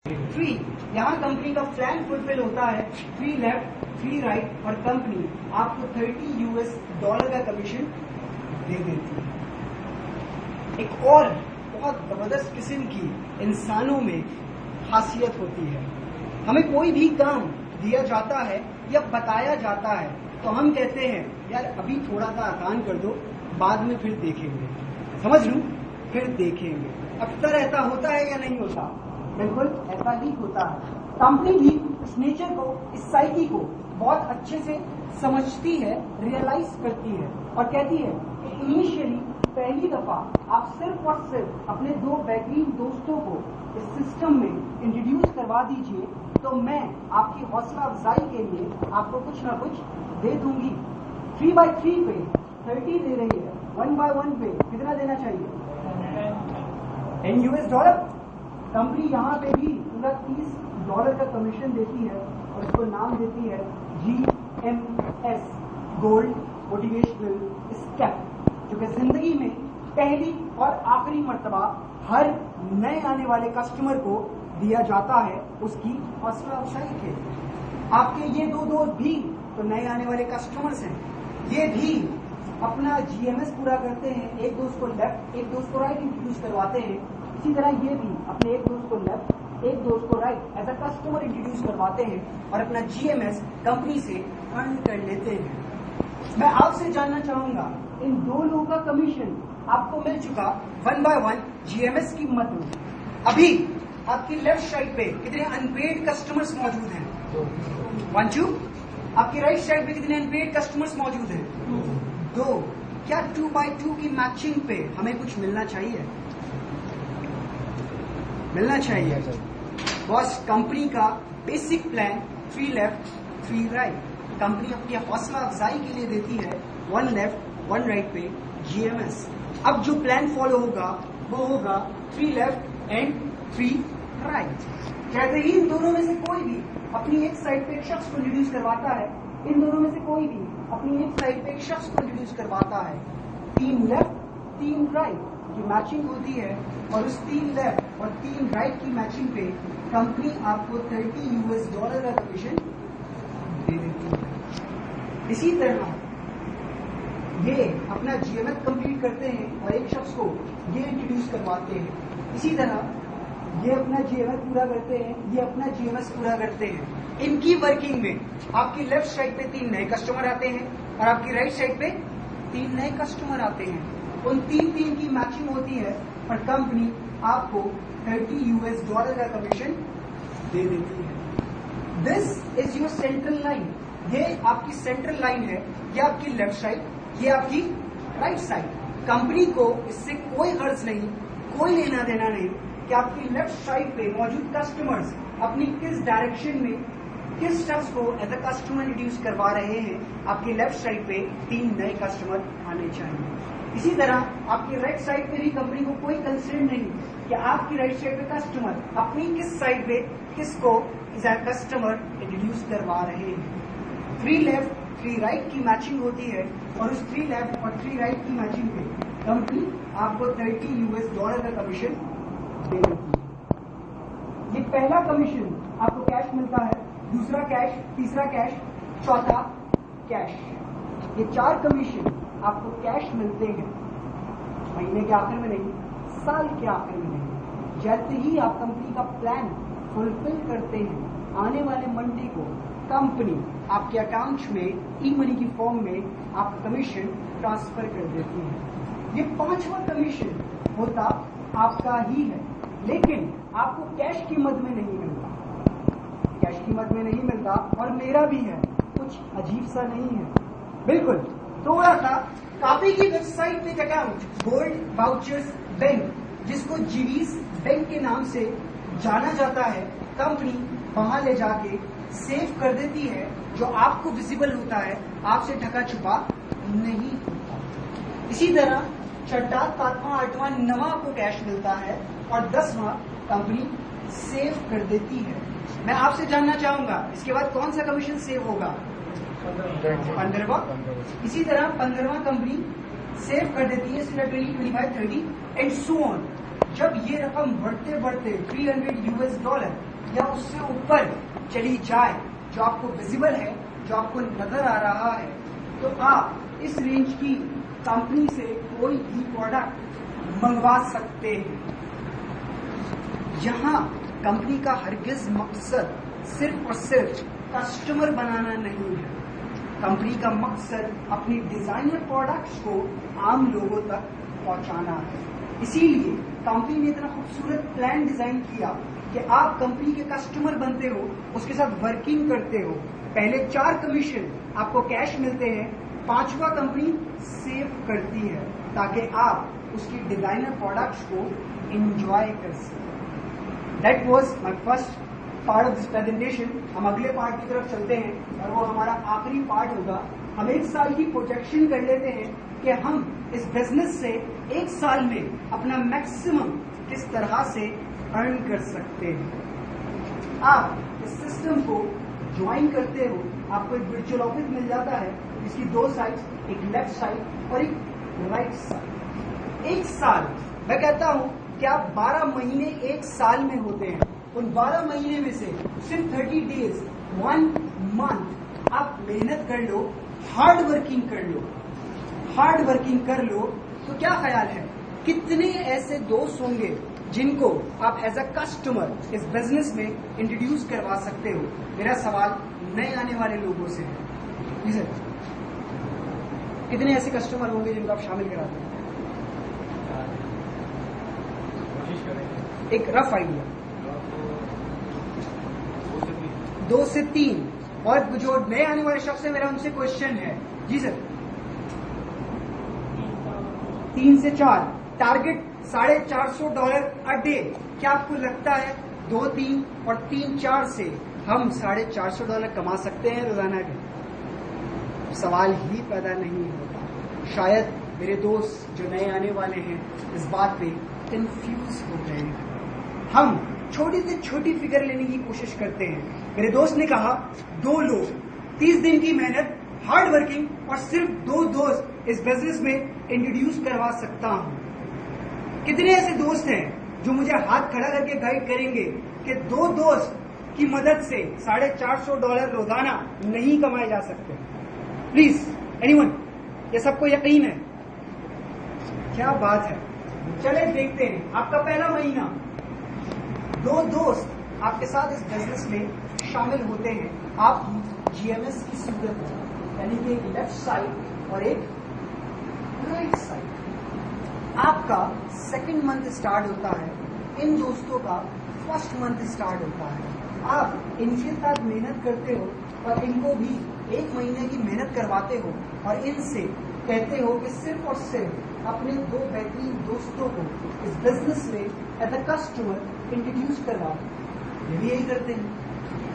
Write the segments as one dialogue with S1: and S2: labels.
S1: Free, यहाँ company का plan fulfil होता है, फ्री लेफ्ट, फ्री राइट, और कंपनी आपको $30 का कमीशन दे देती है। एक और बहुत जबरदस्त किस्म की इंसानों में खासियत होती है, हमें कोई भी काम दिया जाता है या बताया जाता है तो हम कहते हैं यार अभी थोड़ा सा आसान कर दो, बाद में फिर देखेंगे, समझ लूं फिर देखेंगे। अक्सर ऐसा होता है या नहीं होता? बिल्कुल ऐसा ही होता है। कंपनी भी इस नेचर को, इस साइकी को बहुत अच्छे से समझती है, रियलाइज करती है और कहती है कि इनिशियली पहली दफा आप सिर्फ और सिर्फ अपने 2 बेहतरीन दोस्तों को इस सिस्टम में इंट्रोड्यूस करवा दीजिए तो मैं आपकी हौसला अफजाई के लिए आपको कुछ ना कुछ दे दूंगी। 3x3 पे 30 दे रही है, 1x1 पे कितना देना चाहिए? $10। कंपनी यहाँ पे भी पूरा $30 का कमीशन देती है और इसको नाम देती है GMS, गोल्ड मोटिवेशनल स्टेप, जो कि जिंदगी में पहली और आखिरी मर्तबा हर नए आने वाले कस्टमर को दिया जाता है उसकी हौसला अफजाई के लिए। आपके ये 2 दोस्त भी तो नए आने वाले कस्टमर्स हैं, ये भी अपना GMS पूरा करते हैं, एक दोस्त को लेफ्ट एक दोस्त को राइट इंट्रोड्यूस करवाते हैं। इसी तरह ये भी अपने एक दोस्त को लेफ्ट एक दोस्त को right as a customer introduce करवाते हैं और अपना GMS कंपनी से अर्न कर लेते हैं। मैं आपसे जानना चाहूंगा इन 2 लोगों का कमीशन आपको मिल चुका 1x1 GMS की मद में। अभी आपकी लेफ्ट साइड पे कितने अनपेड कस्टमर्स मौजूद हैं? 1 2। आपकी राइट साइड पे कितने अनपेड कस्टमर्स मौजूद हैं? 2। क्या 2x2 की मैचिंग पे हमें कुछ मिलना चाहिए? मिलना चाहिए। बॉस, कंपनी का basic plan 3 left 3 right, company अपनी हौसला अफजाई के लिए देती है 1 लेफ्ट 1 राइट पे GMS। अब जो प्लान फॉलो होगा वो होगा 3 लेफ्ट एंड 3 राइट। कहते ही इन दोनों में से कोई भी अपनी एक साइड पे एक शख्स को इंट्रोड्यूस करवाता है, इन दोनों में से कोई भी अपनी एक साइड पे एक शख्स को इंट्रोड्यूस करवाता है। 3 लेफ्ट 3 राइट की मैचिंग होती है और उस 3 लेफ्ट और 3 राइट की मैचिंग पे कंपनी आपको $30 का कमीशन दे देती है। इसी तरह ये अपना GMS कंप्लीट करते हैं और एक शख्स को ये इंट्रोड्यूस करवाते हैं। इसी तरह ये अपना GMS पूरा करते हैं, ये अपना GMS पूरा करते हैं। इनकी वर्किंग में आपकी लेफ्ट साइड पे 3 नए कस्टमर आते हैं और आपकी राइट साइड पे 3 नए कस्टमर आते हैं। उन 3 की मैचिंग होती है और कंपनी आपको $30 का कमीशन दे देती है। This is your central line, ये आपकी सेंट्रल लाइन है, ये आपकी लेफ्ट साइड, ये आपकी राइट साइड। कंपनी को इससे कोई गर्ज नहीं, कोई लेना देना नहीं कि आपकी लेफ्ट साइड पे मौजूद कस्टमर्स अपनी किस डायरेक्शन में किस शख्स को एज अ कस्टमर इंट्रोड्यूस करवा रहे हैं। आपकी लेफ्ट साइड पे 3 नए कस्टमर आने चाहिए। इसी तरह आपकी राइट साइड पे भी कंपनी को कोई कंसर्न नहीं कि आपकी राइट साइड पे कस्टमर अपनी किस साइड पे किसको एज अ कस्टमर इंट्रोड्यूस करवा रहे हैं। 3 लेफ्ट 3 राइट की मैचिंग होती है और उस 3 लेफ्ट और 3 राइट की मैचिंग पे कंपनी आपको $30 का कमीशन दे देती है। ये पहला कमीशन आपको कैश मिलता है, दूसरा कैश, तीसरा कैश, चौथा कैश। ये 4 कमीशन आपको कैश मिलते हैं, महीने के आखिर में नहीं, साल के आखिर में नहीं। जैसे ही आप कंपनी का प्लान फुलफिल करते हैं, आने वाले मंडे को कंपनी आपके अकाउंट में ई-मनी की फॉर्म में आपका कमीशन ट्रांसफर कर देती है। ये 5वां कमीशन होता आपका ही है, लेकिन आपको कैश की मद में नहीं मिलता, कैश की मद में नहीं मिलता और मेरा भी है, कुछ अजीब सा नहीं है, बिल्कुल थोड़ा सा। काफी की वेबसाइट पे अकाउंट गोल्ड वाउचर्स बैंक, जिसको जीवीज बैंक के नाम से जाना जाता है, कंपनी वहां ले जाके सेव कर देती है, जो आपको विजिबल होता है, आपसे ढका छुपा नहीं होता। इसी तरह 6वां, 7वां, 8वां, 9वां को कैश मिलता है और 10वां कंपनी सेव कर देती है। मैं आपसे जानना चाहूंगा इसके बाद कौन सा कमीशन सेव होगा? 15वां। इसी तरह 15वां कंपनी सेव कर देती है, 20, 25, 30 एंड सो ऑन। जब ये रकम बढ़ते बढ़ते $300 या उससे ऊपर चली जाए, जो आपको विजिबल है, जो आपको नजर आ रहा है, तो आप इस रेंज की कंपनी से कोई भी प्रोडक्ट मंगवा सकते हैं। यहाँ कंपनी का हरगिज मकसद सिर्फ और सिर्फ कस्टमर बनाना नहीं है। कंपनी का मकसद अपनी डिजाइनर प्रोडक्ट्स को आम लोगों तक पहुंचाना है। इसीलिए कंपनी ने इतना खूबसूरत प्लान डिजाइन किया कि आप कंपनी के कस्टमर बनते हो, उसके साथ वर्किंग करते हो। पहले 4 कमीशन आपको कैश मिलते हैं, 5वां कंपनी सेव करती है ताकि आप उसकी डिजाइनर प्रोडक्ट्स को एंजॉय कर सकें। That was my first part of this presentation. हम अगले पार्ट की तरफ चलते हैं और वो हमारा आखिरी पार्ट होगा। हम 1 साल की प्रोजेक्शन कर लेते हैं कि हम इस बिजनेस से 1 साल में अपना मैक्सिमम किस तरह से अर्न कर सकते हैं। आप इस सिस्टम को ज्वाइन करते हो, आपको एक वर्चुअल ऑफिस मिल जाता है, इसकी 2 साइड्स, एक लेफ्ट साइड और एक राइट साइड। 1 साल, मैं कहता हूं कि आप 12 महीने 1 साल में होते हैं। उन 12 महीने में से सिर्फ 30 डेज, 1 मंथ आप मेहनत कर लो, हार्ड वर्किंग कर लो। हार्ड वर्किंग कर लो तो क्या ख्याल है, कितने ऐसे दोस्त होंगे जिनको आप एज अ कस्टमर इस बिजनेस में इंट्रोड्यूस करवा सकते हो। मेरा सवाल नए आने वाले लोगों से है, जी सर, कितने ऐसे कस्टमर होंगे जिनको आप शामिल कराते हैं? एक रफ आइडिया, 2 से 3। और जो नए आने वाले शख्स है, मेरा उनसे क्वेश्चन है, जी सर, 3 से 4, टारगेट $450 अ डे। क्या आपको लगता है 2, 3 और 3, 4 से हम $450 कमा सकते हैं रोजाना के? सवाल ही पैदा नहीं होता। शायद मेरे दोस्त जो नए आने वाले हैं इस बात पे कंफ्यूज हो गए हैं। हम छोटी से छोटी फिगर लेने की कोशिश करते हैं। मेरे दोस्त ने कहा 2 लोग, 30 दिन की मेहनत, हार्ड वर्किंग और सिर्फ 2 दोस्त इस बिजनेस में इंट्रोड्यूस करवा सकता हूं। कितने ऐसे दोस्त हैं जो मुझे हाथ खड़ा करके गाइड करेंगे कि 2 दोस्त की मदद से $450 रोजाना नहीं कमाए जा सकते? प्लीज एनीवन, ये सबको यकीन है? क्या बात है, चले देखते हैं। आपका पहला महीना, 2 दोस्त आपके साथ इस बिजनेस में शामिल होते हैं। आप GMS की सूरत में, यानी कि एक लेफ्ट साइड और एक राइट साइड। आपका सेकंड मंथ स्टार्ट होता है, इन दोस्तों का फर्स्ट मंथ स्टार्ट होता है। आप इनके साथ मेहनत करते हो और इनको भी 1 महीने की मेहनत करवाते हो और इनसे कहते हो कि सिर्फ और सिर्फ अपने 2 बेहतरीन दोस्तों को इस बिजनेस में एज अ कस्टमर इंट्रोड्यूस करवा दो। ये भी यही करते हैं।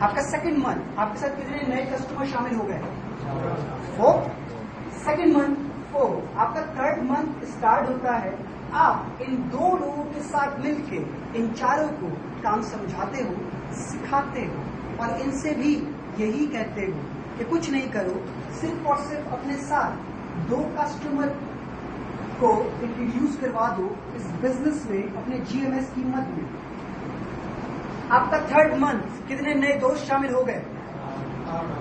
S1: आपका सेकंड मंथ, आपके साथ कितने नए कस्टमर शामिल हो गए? 4। Second month 4। आपका थर्ड मंथ स्टार्ट होता है। आप इन 2 लोगों के साथ मिलके इन 4 को काम समझाते हो, सिखाते हो और इनसे भी यही कहते हो कि कुछ नहीं करो, सिर्फ और सिर्फ अपने साथ 2 कस्टमर को इंट्रोड्यूस करवा दो इस बिजनेस में, अपने GMS कीमत में। आपका थर्ड मंथ कितने नए दोस्त शामिल हो गए?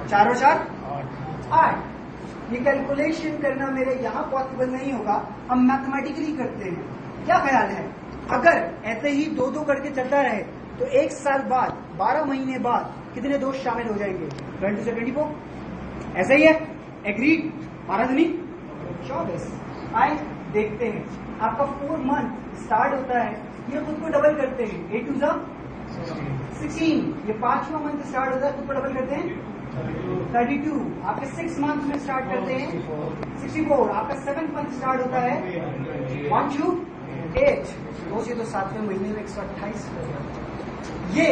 S1: 4 और 4 8। ये कैलकुलेशन करना मेरे यहाँ पॉसिबल नहीं होगा, हम मैथमेटिकली करते हैं। क्या ख्याल है, अगर ऐसे ही 2-2 करके चलता रहे तो 1 साल बाद, 12 महीने बाद कितने दोस्त शामिल हो जाएंगे? 20 से 24। ऐसा ही है, एग्रीड? 12 दूनी 24। आए देखते हैं। आपका 4 मंथ स्टार्ट होता है, ये खुद को डबल करते हैं, 8 2 16। ये 5वां मंथ स्टार्ट होता है, खुद को डबल करते हैं, 32। आपके 6 मंथ में स्टार्ट करते हैं, 64। आपका 7th मंथ स्टार्ट होता है, 1 2 8। दोस्त ये तो 7वें महीने में 128। ये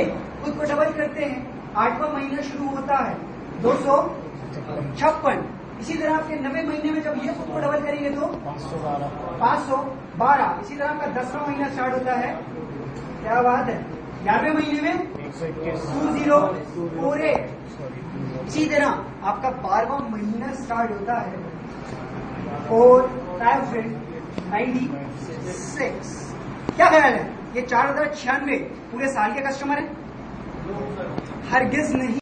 S1: खुद को डबल करते हैं, 8वां महीना शुरू होता है 256। इसी तरह आपके 90 महीने में जब ये खुद को डबल करेंगे तो 512। इसी तरह आपका 10वां महीना स्टार्ट होता है, क्या बात है, 11वें महीने में 2048। इसी तरह आपका 12वां महीना स्टार्ट होता है 4096। क्या ख्याल है, ये 4096 पूरे साल के कस्टमर हैं? हरगिज नहीं